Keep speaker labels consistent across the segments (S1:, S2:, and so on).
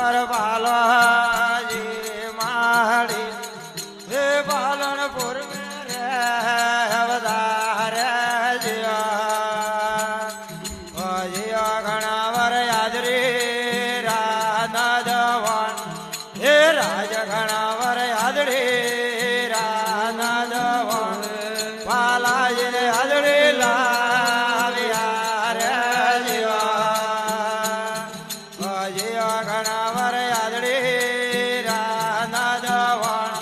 S1: વર બાલાજી માડી હે પાલનપુર રે વધારે જીયા ઘણા વર યાદરી રાના જવાન હે રાજ ઘણા વર યાદરી રાના જવાન પાલાજી યાદરી લાવ્યા રે જીયા ઘણા વર યાદરી રાના જવાન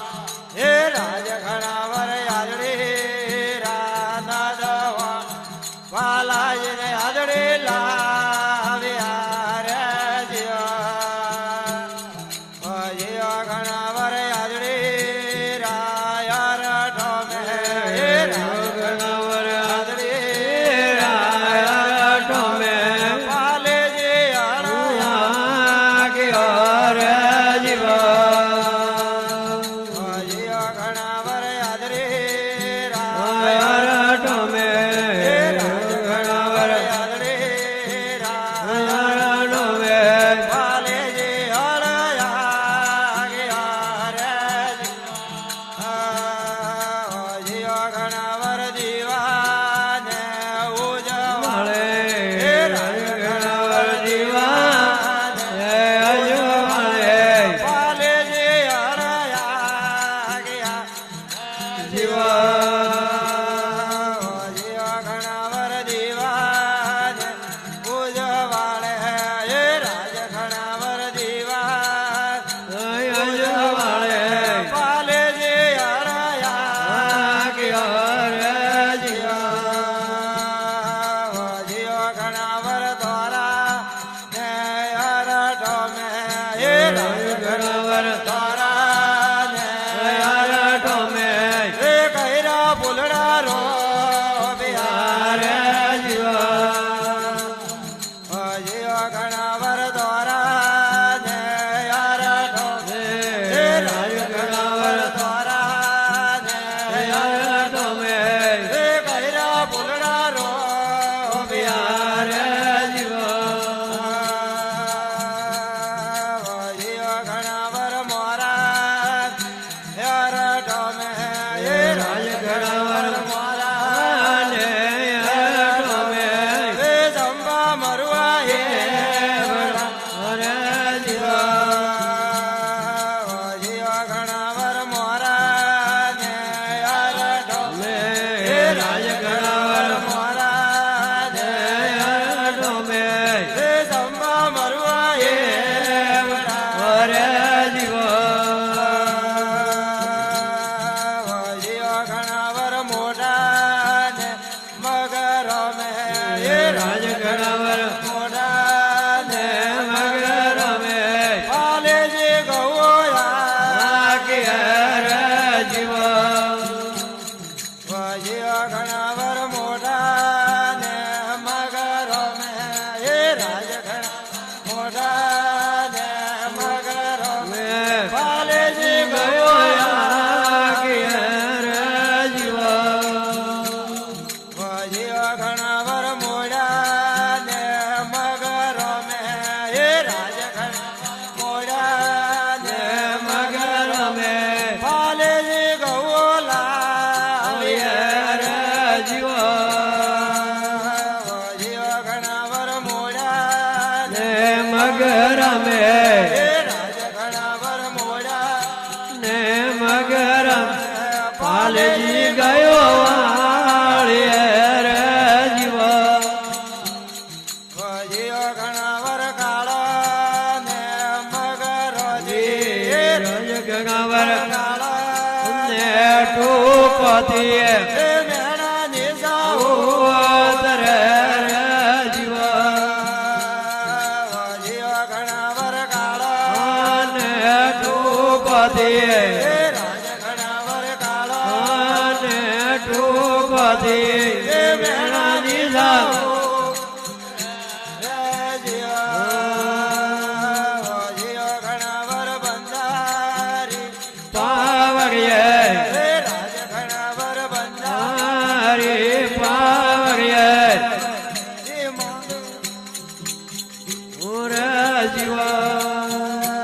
S1: હે રાજ ઘણા વર યાદરી રાના જવાન પાલાજી યાદરી લાવ્યા રે જીયા ઘણા વર યાદરી રાયા ઠોમે હે રાજ ઘણા વર યાદરી રાયા ઠોમે પાલેજી અણયા ગયો રે જીયા ઘણા વર યાદરી રાયા ઠોમે હે રાજ ઘણા વર યાદરી રાયા ઠોમે પાલેજી અણયા ગયા રે જીયા ઘણા વર દીવાને ઉજવાળે હે રાજ ઘણા વર દીવાને ઉજવાળે પાલેજી અણયા ગયા જીયા ઘણા વર દીવાને ઉજવાળે હે રાજ ઘણા વર દીવાને ઉજવાળે પાલેજી અણયા ગયા રે જીયા ઘણા વર દ્વારા ને અરઠો મે હે રાજ ઘણા વર દ્વારા ને અરઠો મે હે કૈરા ફૂલડા રો બિહાર જીયા ઘણા વર દ્વારા ને અરઠો મે હે રાજ ઘણા વર દ્વારા ને અરઠો મે હે કૈરા ફૂલડા રો બિહાર જીયા ઘણા વર મોરા અરઠો મે હે રાજ ઘણા વર મોરા ને અરઠો મે હે જંબા મરવા હે જીયા ઘણા વર મોરા ને અરઠો મે હે રાજ ઘણા વર મોરા ને અરઠો મે હે જંબા મરવા હે જીયા ઘણા વર મોઢા ને મગર મે હે રાજ ઘણા વર મોઢા ને મગર મે પાલેજી ગૌયા કે જીયા ઘણા વર મોઢા ને મગર મે હે રાજ ઘણા મોઢા ને મગર મે પાલેજી ગૌયા કે જીયા ઘણા વર મોઢા ને મગર મે હે રાજ ઘણા મોઢા ને મગર મે પાલેજી ગૌલા જીયા ઘણા વર મોઢા ને મગર મે હે રાજ ઘણા વર મોઢા ને મગર પાલેજી ગયો જીયા ઘણા વર કાળા ને મગર ઘણા વર કાળા ને ટોપતી હે મેણા નિસાઓ તરે જીયા ઘણા વર કાળા ને ટોપતી હે રાજ ઘણા વર કાળા ને ટોપતી હે મેણા નિસાઓ જીયા ઘણા વર બંધારી પાવડિયે હે રાજ ઘણા વર બંધારી પાવડિયે જીવા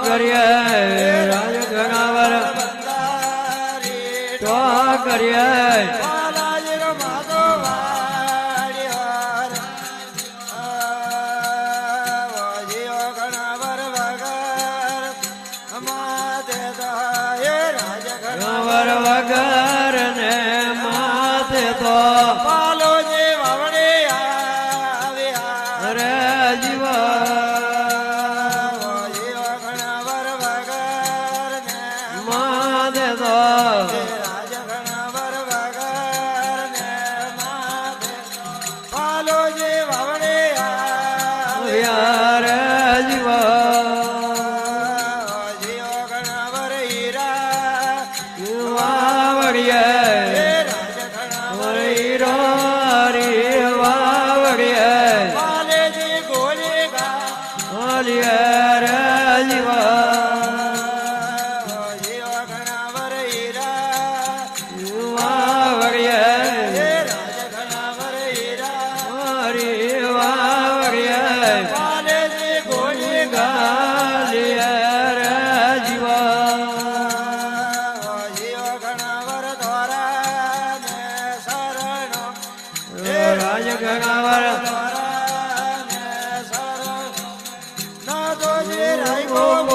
S1: કરીએ રાજ ઘણાવર તો કરીએ વગર ને માથે તો
S2: પાલો જે વાવડે આવ્યા
S1: અરે જીવા
S2: ઘણા વર વગર ને
S1: માથે તો
S2: રાજ ઘણા વર વગર ને માથે પાલો જે વાવડે આવ્યા
S1: રે જીવા
S2: ઘણા વર હીરા
S1: વાવડીએ
S2: રાજ ઘણા
S1: હીરો હરી વાવડીએ
S2: પાલે જે ગોળે ગા
S1: બોલીએ રે જીવા
S2: ઘણા વર હીરા
S1: વાવડીએ
S2: રાજ ઘણા વર હીરા
S1: હરી વાવડીએ
S2: પાલે જે ગોળે ગા
S1: ગાલીએ રે જીવા
S2: ઘણા વર દ્વારા ને શરણ
S1: રાજ ઘણાવર
S2: દ્વારા ને શરણ ના તો જે રાખ્યો